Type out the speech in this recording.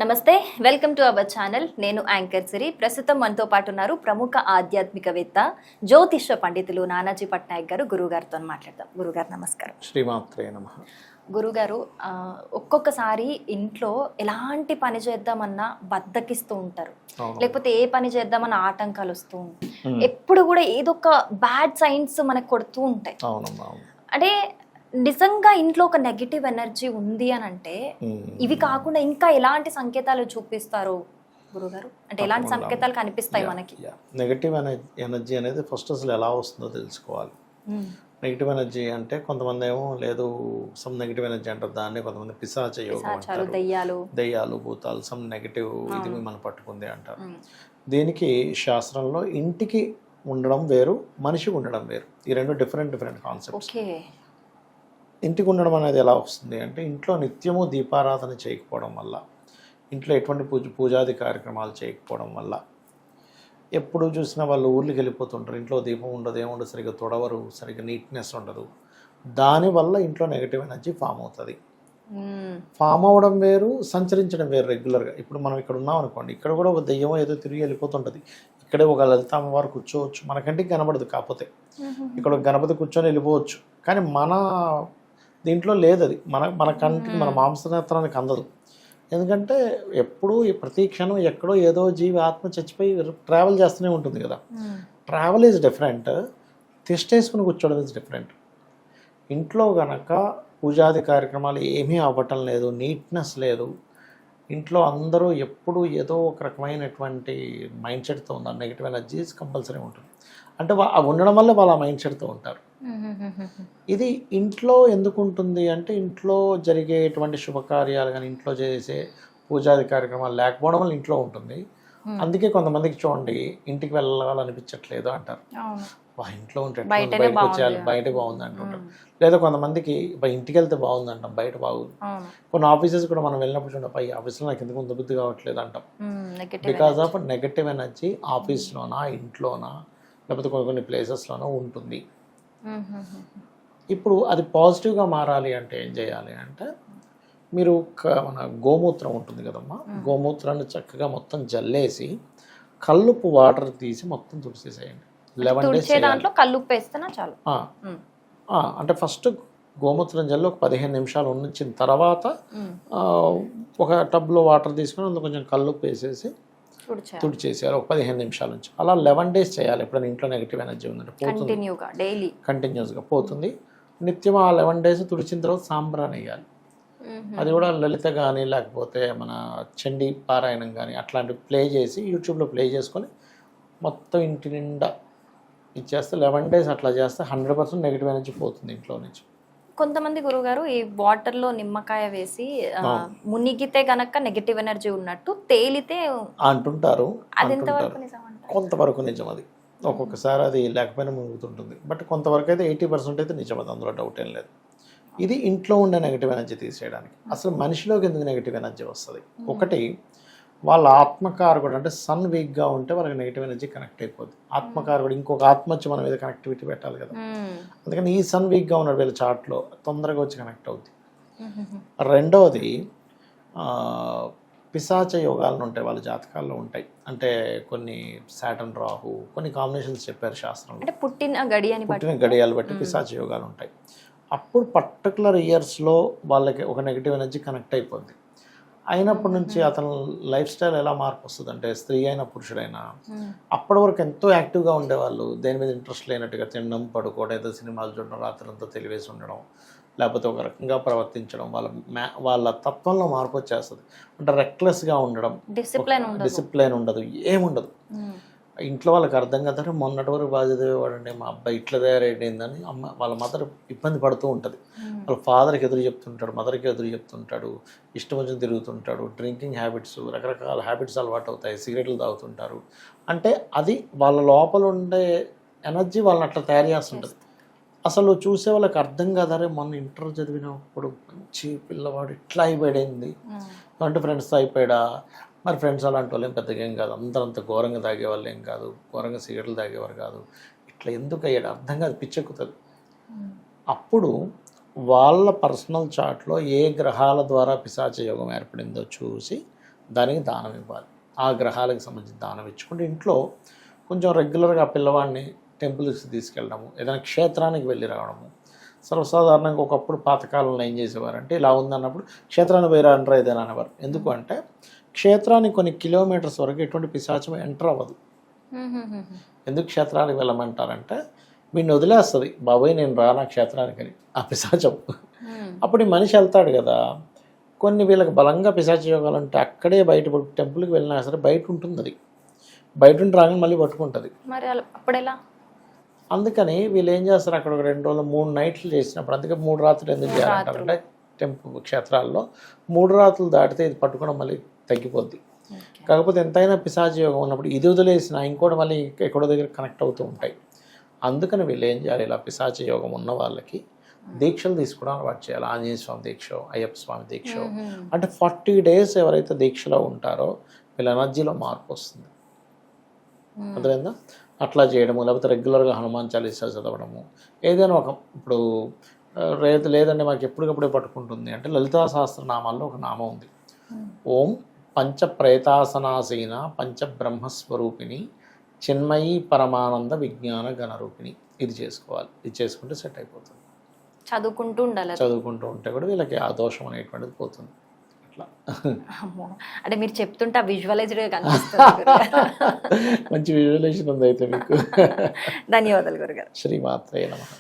నమస్తే, welcome to our channel. నేను anchor సిరి. ప్రస్తుతం మనతో పాటు ఉన్నారు ప్రముఖ ఆధ్యాత్మికవేత్త, జ్యోతిష పండితులు నానాజీ పట్నాయక్ గారు. గురుగారితో మాట్లాడదాం. గురుగారు నమస్కారం. శ్రీమాత్రే నమః. గురుగారు, ఒక్కొక్కసారి ఇంట్లో ఎలాంటి పని చేద్దామన్నా బద్దకిస్తూ ఉంటారు, లేకపోతే ఏ పని చేద్దామన్న ఆటంకాలు వస్తూ ఉంటాయి. ఎప్పుడు కూడా ఏదో ఒక బ్యాడ్ సైన్స్ మనకు కొడుతూ ఉంటాయి. అంటే నిజంగా ఇంట్లో ఒక నెగిటివ్ ఎనర్జీ ఉంది అని అంటే ఇవి కాకుండా ఇంకా ఎలాంటి సంకేతాలు చూపిస్తారు గురుగారు? అంటే ఎలాంటి సంకేతాలు కనిపిస్తాయి మనకి? నెగిటివ్ ఎనర్జీ అనేది ఫస్ట్ అసలు ఎలా వస్తుందో తెలుసుకోవాలి. నెగిటివ్ ఎనర్జీ అంటే కొంతమంది ఏమో లేదు సమ్ నెగిటివ్ ఎనర్జీ అంటారు దాన్ని, కొంతమంది పిశాచ యోగం అంటారు, దయ్యాలు భూతాలు సమ్ నెగిటివ్ ఇది మనం పట్టుకుంది అంటారు. దీనికి శాస్త్రంలో ఇంటికి ఉండడం వేరు, మనిషికి ఉండడం వేరు. ఈ రెండు డిఫరెంట్ కాన్సెప్ట్స్. ఇంటికి ఉండడం అనేది ఎలా వస్తుంది అంటే ఇంట్లో నిత్యము దీపారాధన చేయకపోవడం వల్ల, ఇంట్లో ఎటువంటి పూజాది కార్యక్రమాలు చేయకపోవడం వల్ల, ఎప్పుడు చూసినా వాళ్ళు ఊర్లకి వెళ్ళిపోతుంటారు, ఇంట్లో దీపం ఉండదు, ఏముండదు, సరిగ్గా తొడవరు, సరిగ్గా నీట్నెస్ ఉండదు. దానివల్ల ఇంట్లో నెగిటివ్ ఎనర్జీ ఫామ్ అవుతుంది. ఫామ్ అవ్వడం వేరు, సంచరించడం వేరు. రెగ్యులర్గా ఇప్పుడు మనం ఇక్కడ ఉన్నాం అనుకోండి, ఇక్కడ కూడా ఒక దెయ్యం ఏదో తిరిగి వెళ్ళిపోతుంటుంది. ఇక్కడే ఒక లలిత అమ్మవారు కూర్చోవచ్చు, మనకంటికి కనబడదు, కాకపోతే ఇక్కడ గణపతి కూర్చొని వెళ్ళిపోవచ్చు. కానీ మన దీంట్లో లేదు, అది మన కంటికి, మన మాంసనేత్రానికి అందదు. ఎందుకంటే ఎప్పుడు ప్రతి క్షణం ఎక్కడో ఏదో జీవి ఆత్మ చచ్చిపోయి ట్రావెల్ చేస్తూనే ఉంటుంది కదా. ట్రావెల్ ఈజ్ డిఫరెంట్, తిష్టేసుకుని కూర్చోవడం ఈజ్ డిఫరెంట్. ఇంట్లో గనక పూజాది కార్యక్రమాలు ఏమీ అవ్వటం లేదు, నీట్నెస్ లేదు, ఇంట్లో అందరూ ఎప్పుడు ఏదో ఒక రకమైనటువంటి మైండ్ సెట్తో ఉన్నారు, నెగిటివ్ ఎనర్జీస్ కంపల్సరీ ఉంటుంది. అంటే ఉండడం వల్ల వాళ్ళు ఆ మైండ్ సెట్తో ఉంటారు. ఇది ఇంట్లో ఎందుకు ఉంటుంది అంటే ఇంట్లో జరిగేటువంటి శుభకార్యాలు కానీ, ఇంట్లో చేసే పూజాది కార్యక్రమాలు లేకపోవడం వల్ల ఇంట్లో ఉంటుంది. అందుకే కొంతమందికి చూడండి ఇంటికి వెళ్ళాలనిపించట్లేదు అంటారు, ఇంట్లో ఉంటే బయటకు వచ్చేయాలి, బయట బాగుంది అంటుంటారు. లేదా కొంతమందికి ఇంటికి వెళ్తే బాగుంది అంటాం, బయట బాగుంది. కొన్ని ఆఫీసెస్ కూడా మనం వెళ్ళినప్పుడు చూడండి, ఆఫీస్లో నాకు ఎందుకు బుద్ధి కావట్లేదు అంటాం. బికాస్ ఆఫ్ నెగటివ్ ఎనర్జీ ఆఫీస్లోనా, ఇంట్లోనా, లేకపోతే కొన్ని ప్లేసెస్లోనో ఉంటుంది. ఇప్పుడు అది పాజిటివ్గా మారాలి అంటే ఏం చేయాలి అంటే, మీరు మన గోమూత్రం ఉంటుంది కదమ్మా, గోమూత్రాన్ని చక్కగా మొత్తం జల్లేసి కల్లుపు వాటర్ తీసి మొత్తం తుడిచేసేయండి. 11 days కల్లుప్పు వేస్తేనా చాలు? అంటే ఫస్ట్ గోమూత్రం జల్లి ఒక 15 నిమిషాలు ఉంచిన తర్వాత ఒక టబ్లో వాటర్ తీసుకుని అందులో కొంచెం కల్లుప్పు వేసేసి తుడిచేసేయాలి ఒక 15 నిమిషాల నుంచి. అలా 11 days చేయాలి. ఎప్పుడైనా ఇంట్లో నెగిటివ్ ఎనర్జీ ఉందంటే పోతుంది, కంటిన్యూస్గా పోతుంది. నిత్యం ఆ 11 days తుడిచిన తర్వాత సాంబ్రాన్ వేయాలి. అది కూడా లలిత కానీ లేకపోతే మన చండీ పారాయణం కానీ అట్లాంటివి ప్లే చేసి యూట్యూబ్లో ప్లే చేసుకొని మొత్తం ఇంటి నిండా ఇచ్చేస్తే 11 days అట్లా చేస్తే 100% నెగిటివ్ ఎనర్జీ పోతుంది ఇంట్లో నుంచి. కొంతమంది గురుగారు ఈ వాటర్ లో నిమ్మకాయ వేసి మునిగితే గనక నెగిటివ్ ఎనర్జీ ఉన్నట్టు, తేలితే అంటుంటారు. కొంతవరకు నిజం అది. ఒక్కొక్కసారి అది లేకపోయినా మునుగుతుంటుంది. బట్ కొంతవరకు అయితే 80% అయితే నిజం, అది అందులో డౌట్ ఏం లేదు. ఇది ఇంట్లో ఉండే నెగిటివ్ ఎనర్జీ తీసేయడానికి. అసలు మనిషిలోకి ఎందుకు నెగిటివ్ ఎనర్జీ వస్తుంది? ఒకటి, వాళ్ళ ఆత్మకారకుడు అంటే సన్ వీక్గా ఉంటే వాళ్ళకి నెగిటివ్ ఎనర్జీ కనెక్ట్ అయిపోద్ది. ఆత్మకారకుడు ఇంకొక ఆత్మ వచ్చి మన మీద కనెక్టివిటీ పెట్టాలి కదా. అందుకని ఈ సన్ వీక్గా ఉన్నాడు వీళ్ళ చార్ట్లో, తొందరగా వచ్చి కనెక్ట్ అవుద్ది. రెండవది, పిశాచ యోగాలను ఉంటాయి వాళ్ళ జాతకాల్లో ఉంటాయి. అంటే కొన్ని సాటర్న్ రాహు కొన్ని కాంబినేషన్స్ చెప్పారు శాస్త్రంలో, పుట్టిన గడియాలు బట్టి పిశాచ యోగాలు ఉంటాయి. అప్పుడు పర్టికులర్ ఇయర్స్లో వాళ్ళకి ఒక నెగిటివ్ ఎనర్జీ కనెక్ట్ అయిపోద్ది. అయినప్పటి నుంచి అతను లైఫ్ స్టైల్ ఎలా మార్పు వస్తుంది అంటే, స్త్రీ అయినా పురుషుడైనా అప్పటి వరకు ఎంతో యాక్టివ్గా ఉండేవాళ్ళు, దేని మీద ఇంట్రెస్ట్ లేనట్టుగా తినడం, పడుకోవడం, ఏదో సినిమాలు చూడడం, రాత్రంతా తెలివేసి ఉండడం, లేకపోతే ఒక రకంగా ప్రవర్తించడం, వాళ్ళ తత్వంలో మార్పు వచ్చేస్తుంది. అంటే రెక్లెస్గా ఉండడం, డిసిప్లైన్ ఉండదు, ఏముండదు. ఇంట్లో వాళ్ళకి అర్థం కదా, మొన్నటి వరకు బాగా చదివేవాడండి, మా అబ్బాయి ఇట్లా తయారైందని వాళ్ళ మదర్ ఇబ్బంది పడుతూ ఉంటుంది. వాళ్ళ ఫాదర్కి ఎదురు చెప్తుంటాడు, మదర్కి ఎదురు చెప్తుంటాడు, ఇష్టం వచ్చిన తిరుగుతుంటాడు, డ్రింకింగ్ హ్యాబిట్స్, రకరకాల హ్యాబిట్స్ అలవాటు అవుతాయి, సిగరెట్లు తాగుతుంటారు. అంటే అది వాళ్ళ లోపల ఉండే ఎనర్జీ వాళ్ళని అట్లా తయారు చేస్తుంటుంది. అసలు చూసే వాళ్ళకి అర్థం కాదరే, మొన్న ఇంటర్ చదివినప్పుడు మంచి పిల్లవాడు ఇట్లా అయిపోయింది, అంటే ఫ్రెండ్స్తో అయిపోయాడా, మరి ఫ్రెండ్స్ అలాంటి వాళ్ళు ఏం పెద్దగా ఏం కాదు, అంత ఘోరంగా తాగేవాళ్ళు ఏం కాదు, ఘోరంగా సిగరెట్లు తాగేవారు కాదు, ఇట్లా ఎందుకు అయ్యాడు అర్థం కాదు, పిచ్చెక్కుతుంది. అప్పుడు వాళ్ళ పర్సనల్ చార్ట్లో ఏ గ్రహాల ద్వారా పిశాచ యోగం ఏర్పడిందో చూసి దానికి దానం ఇవ్వాలి. ఆ గ్రహాలకు సంబంధించి దానం ఇచ్చుకుంటే ఇంట్లో కొంచెం రెగ్యులర్గా పిల్లవాడిని టెంపుల్స్కి తీసుకెళ్ళడము, ఏదైనా క్షేత్రానికి వెళ్ళి రావడము. సర్వసాధారణంగా ఒకప్పుడు పాతకాలంలో ఏం చేసేవారంటే ఇలా ఉందన్నప్పుడు క్షేత్రానికి పోయి అంటారు ఏదైనా అనేవారు. ఎందుకు అంటే క్షేత్రానికి కొన్ని కిలోమీటర్స్ వరకు ఎటువంటి పిశాచం ఎంటర్ అవ్వదు. ఎందుకు క్షేత్రానికి వెళ్ళమంటారంటే వీడిని వదిలేస్తుంది, బాబాయ్ నేను రానా క్షేత్రానికి అని ఆ పిశాచం. అప్పుడు ఈ మనిషి వెళ్తాడు కదా, కొన్ని వీళ్ళకి బలంగా పిశాచ యోగాలు అంటే అక్కడే బయట టెంపుల్కి వెళ్ళినా సరే బయట ఉంటుంది, అది బయట ఉండి రాగానే మళ్ళీ పట్టుకుంటుంది. మరి అప్పుడెలా? అందుకని వీళ్ళు ఏం చేస్తారు, అక్కడ ఒక 2 రోజులు 3 నైట్లు చేసినప్పుడు, అందుకే 3 రాత్రులు ఎందుకు చేయాలంటారంటే టెంపుల్ క్షేత్రాల్లో 3 రాత్రులు దాటితే ఇది పట్టుకోవడం మళ్ళీ తగ్గిపోద్ది. కాకపోతే ఎంతైనా పిశాచ యోగం ఉన్నప్పుడు ఇది వదిలేసిన ఇంకోటి మళ్ళీ ఎక్కడో దగ్గర కనెక్ట్ అవుతూ ఉంటాయి. అందుకని వీళ్ళు ఏం చేయాలి, ఇలా పిశాచ యోగం ఉన్న వాళ్ళకి దీక్షలు తీసుకోవడం అలవాటు చేయాలి. ఆంజనేయ స్వామి దీక్ష, అయ్యప్ప స్వామి దీక్ష, అంటే 40 days ఎవరైతే దీక్షలో ఉంటారో వీళ్ళ ఎనర్జీలో మార్పు వస్తుంది. అర్థమైందా? అట్లా చేయడము, లేకపోతే రెగ్యులర్గా హనుమాన్ చాలీసా చదవడము, ఏదైనా ఒక ఇప్పుడు లేదంటే మాకు ఎప్పటికప్పుడే పట్టుకుంటుంది అంటే లలితా సహస్రనామాల్లో ఒక నామం ఉంది, ఓం పంచ ప్రేతాసనాసీన పంచబ్రహ్మస్వరూపిణి చిన్మయీ పరమానంద విజ్ఞాన గణరూపిణి. ఇది చేసుకోవాలి. ఇది చేసుకుంటే సెట్ అయిపోతుంది. చదువుకుంటూ ఉండాలి. చదువుకుంటూ ఉంటే కూడా వీళ్ళకి ఆ దోషం అనేటువంటిది పోతుంది. అట్లా అంటే మీరు చెప్తుంటే విజువలైజ్డ్గా కనిపిస్తుంది. మంచి విజువలైజేషన్ ఉంది అయితే మీకు. ధన్యవాదాలు గురుగారు. శ్రీమాత్రే నమః.